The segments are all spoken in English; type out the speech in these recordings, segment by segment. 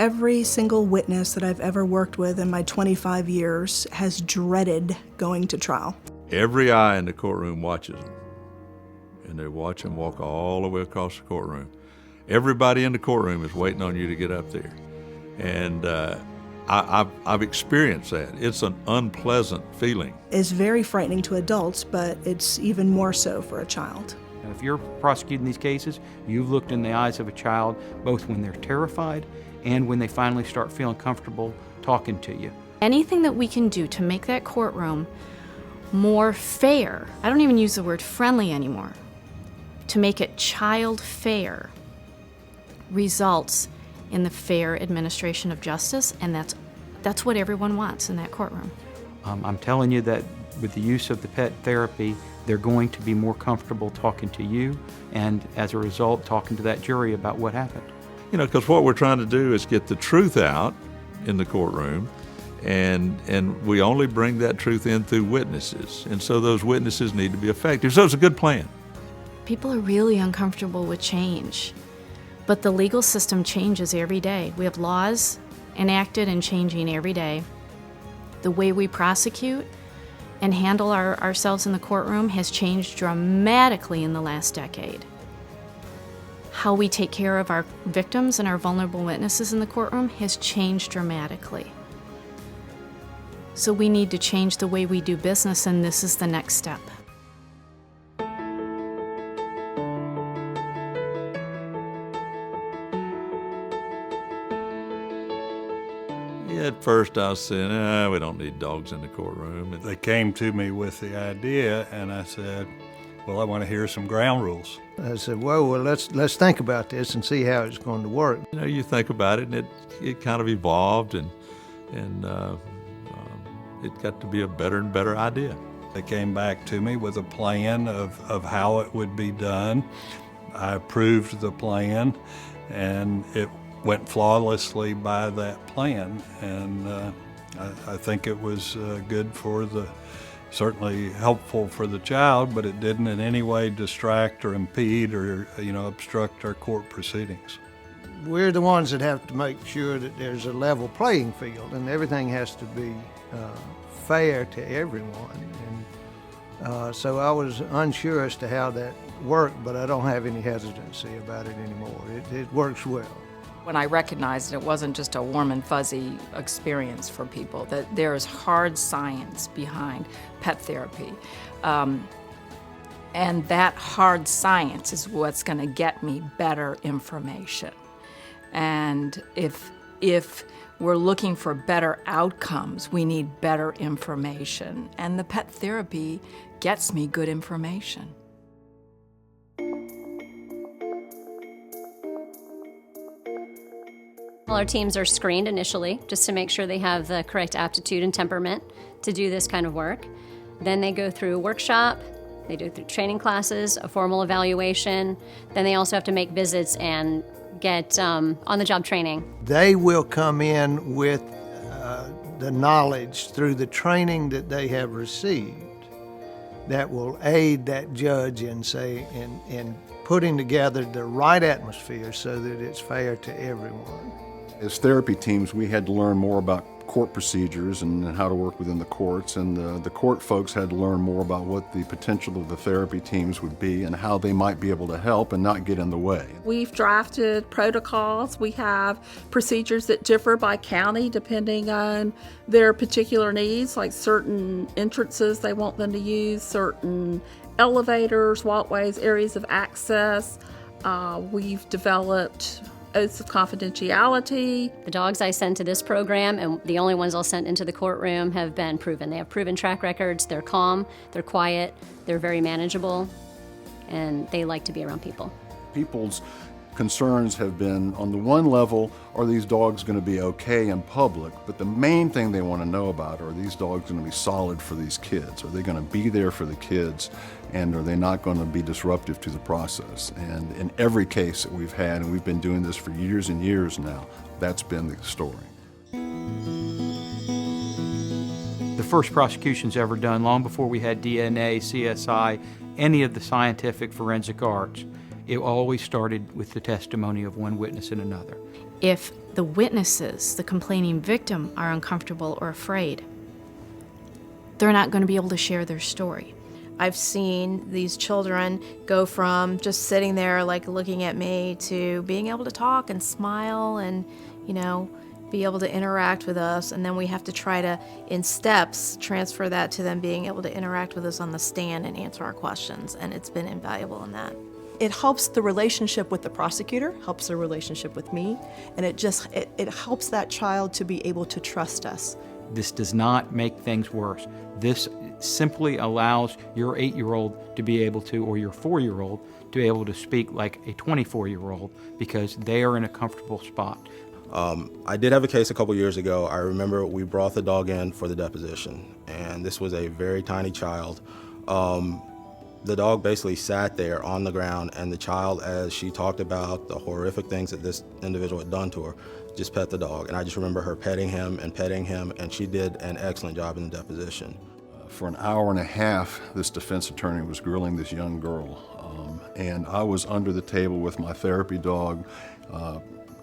Every single witness that I've ever worked with in my 25 years has dreaded going to trial. Every eye in the courtroom watches them, and they watch them walk all the way across the courtroom. Everybody in the courtroom is waiting on you to get up there. And I've experienced that. It's an unpleasant feeling. It's very frightening to adults, but it's even more so for a child. If you're prosecuting these cases, you've looked in the eyes of a child both when they're terrified and when they finally start feeling comfortable talking to you. Anything that we can do to make that courtroom more fair, I don't even use the word friendly anymore, to make it child fair, results in the fair administration of justice, and that's what everyone wants in that courtroom. I'm telling you that with the use of the pet therapy, they're going to be more comfortable talking to you and, as a result, talking to that jury about what happened. You know, because what we're trying to do is get the truth out in the courtroom, and we only bring that truth in through witnesses. And so those witnesses need to be effective. So it's a good plan. People are really uncomfortable with change, but the legal system changes every day. We have laws enacted and changing every day. The way we prosecute and handle ourselves in the courtroom has changed dramatically in the last decade. How we take care of our victims and our vulnerable witnesses in the courtroom has changed dramatically. So we need to change the way we do business, and this is the next step. At first I was saying, we don't need dogs in the courtroom. They came to me with the idea, and I said, well, I want to hear some ground rules. I said, well, let's think about this and see how it's going to work. You know, you think about it, and it kind of evolved, and it got to be a better and better idea. They came back to me with a plan of how it would be done. I approved the plan, and it went flawlessly by that plan, and I think it was good for certainly helpful for the child, but it didn't in any way distract or impede or obstruct our court proceedings. We're the ones that have to make sure that there's a level playing field, and everything has to be fair to everyone. And so I was unsure as to how that worked, but I don't have any hesitancy about it anymore. It works well. When I recognized it wasn't just a warm and fuzzy experience for people, that there's hard science behind pet therapy. And that hard science is what's going to get me better information. And if we're looking for better outcomes, we need better information. And the pet therapy gets me good information. All our teams are screened initially just to make sure they have the correct aptitude and temperament to do this kind of work. Then they go through a workshop, they do through training classes, a formal evaluation. Then they also have to make visits and get on-the-job training. They will come in with the knowledge through the training that they have received that will aid that judge in putting together the right atmosphere so that it's fair to everyone. As therapy teams, we had to learn more about court procedures and how to work within the courts, and the court folks had to learn more about what the potential of the therapy teams would be and how they might be able to help and not get in the way. We've drafted protocols. We have procedures that differ by county depending on their particular needs, like certain entrances they want them to use, certain elevators, walkways, areas of access. We've developed oaths of confidentiality. The dogs I send to this program, and the only ones I'll send into the courtroom, have been proven. They have proven track records. They're calm, they're quiet, they're very manageable, and they like to be around people. People's concerns have been, on the one level, are these dogs going to be okay in public? But the main thing they want to know about, are these dogs going to be solid for these kids? Are they going to be there for the kids? And are they not going to be disruptive to the process? And in every case that we've had, and we've been doing this for years and years now, that's been the story. The first prosecutions ever done, long before we had DNA, CSI, any of the scientific forensic arts, it always started with the testimony of one witness and another. If the witnesses, the complaining victim, are uncomfortable or afraid, they're not going to be able to share their story. I've seen these children go from just sitting there like looking at me to being able to talk and smile and, be able to interact with us. And then we have to try to, in steps, transfer that to them being able to interact with us on the stand and answer our questions. And it's been invaluable in that. It helps the relationship with the prosecutor, helps the relationship with me, and it helps that child to be able to trust us. This does not make things worse. This simply allows your 8-year-old to be able to, or your 4-year-old, to be able to speak like a 24-year-old because they are in a comfortable spot. I did have a case a couple years ago. I remember we brought the dog in for the deposition, and this was a very tiny child. The dog basically sat there on the ground, and the child, as she talked about the horrific things that this individual had done to her, just pet the dog. And I just remember her petting him, and she did an excellent job in the deposition. For an hour and a half, this defense attorney was grilling this young girl, and I was under the table with my therapy dog,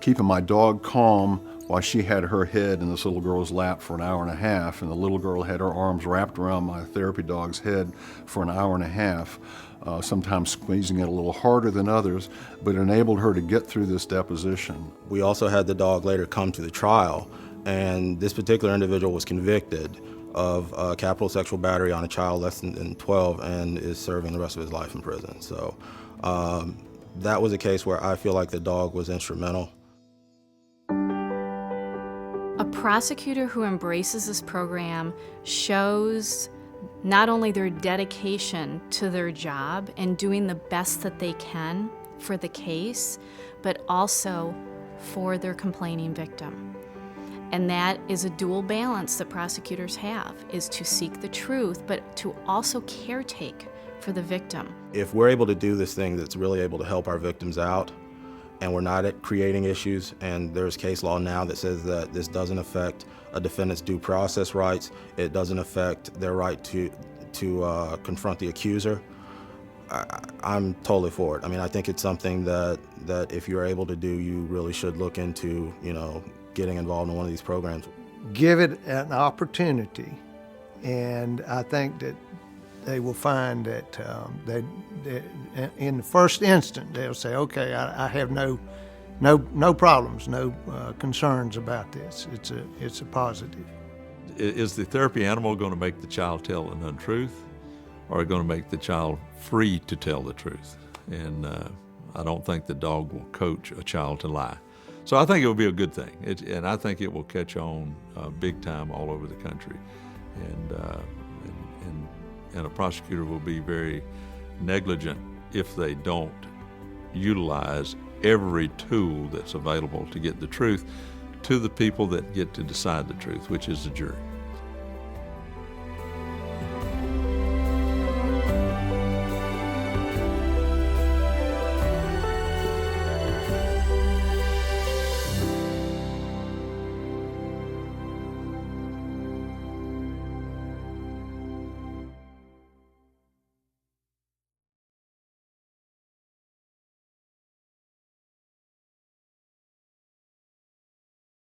keeping my dog calm while she had her head in this little girl's lap for an hour and a half, and the little girl had her arms wrapped around my therapy dog's head for an hour and a half, sometimes squeezing it a little harder than others, but it enabled her to get through this deposition. We also had the dog later come to the trial, and this particular individual was convicted of capital sexual battery on a child less than 12 and is serving the rest of his life in prison. So that was a case where I feel like the dog was instrumental. A prosecutor who embraces this program shows not only their dedication to their job and doing the best that they can for the case, but also for their complaining victim. And that is a dual balance that prosecutors have, is to seek the truth, but to also caretake for the victim. If we're able to do this thing that's really able to help our victims out, and we're not creating issues, and there's case law now that says that this doesn't affect a defendant's due process rights, it doesn't affect their right to confront the accuser, I'm totally for it. I mean, I think it's something that if you're able to do, you really should look into, getting involved in one of these programs. Give it an opportunity, and I think that they will find that in the first instant they'll say, okay, I have no problems, no concerns about this. It's a positive. Is the therapy animal going to make the child tell an untruth, or going to make the child free to tell the truth? And I don't think the dog will coach a child to lie. So I think it will be a good thing, and I think it will catch on big time all over the country. And a prosecutor will be very negligent if they don't utilize every tool that's available to get the truth to the people that get to decide the truth, which is the jury.